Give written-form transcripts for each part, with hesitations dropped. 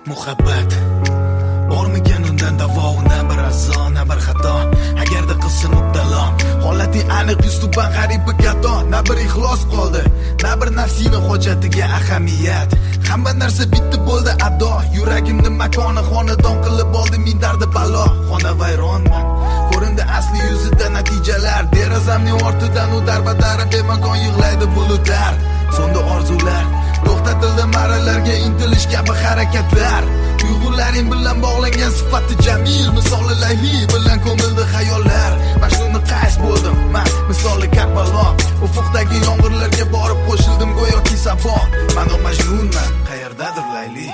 Muhabbat bormikan undan davo, na bir azo, na bir xato. Agarda qilsa mubtalo, holating aniq yuztuban g'aribi gato. Na bir ixlos qoldi, na bir nafsini hojatiga ahamiyat. Hamma narsa bitti bo'ldi ado. Yuragimni makoni xonadon qilib oldi min dardi balo. Xona vayronman, ko'rindi asli yuzida natijalar. Derazamning ortidan u darbadar bemakon yig'laydi bulutlar. So'ndi orzular, to'xtatildi marralarga intilish kabi harakatlar. Tuyg'ularing bilan bog'langan sifati jamil, misoli layli bilan ko'mildi xayollar. Majnunni qays bo'ldim men, misoli Karbalo. Ufukdagi yomg'irlarga borib qo'shildim go'yoki sabo. Men o majnunman, qayerdadir layli.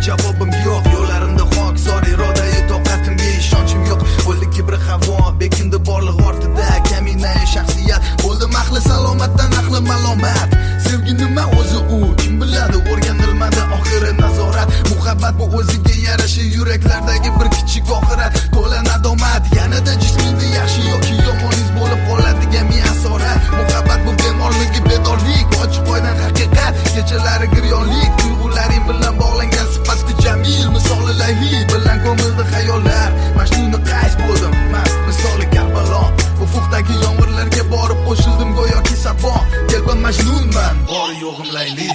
Javobim yo'q, yo'llarimda xokisor irodai toqatimga ishonchim yo'q. Bo'ldi kibri havo, bekindi borliq ortida kaminai shaxsiyat. Bo'ldi mahli salomatdan ahli malomat. Sevgi nima o'zi u, kim biladi, o'rganilmadi oxiri nazorat. Muhabbat bu o'ziga yarasha yuraklardagi bir kichik oxirat. To'la nadomat, yanada jismingda yaxshi yoki yomoningiz bo'lib qoladigan mi asorat. Muhabbat bu bemorligi bedorlik, ochiq oydan haqiqat. Kechalari giryonlik, tuyg'ularing bilan bog'langan sifati jamil, misoli layli bilan ko'mildi xayollar. Majnunni qays bo'ldim men, misoli Karbalo. Ufukdagi yomg'irlarga borib qo'shildim go'yoki sabo. Kelban majnunman, bori yo'g'im layli.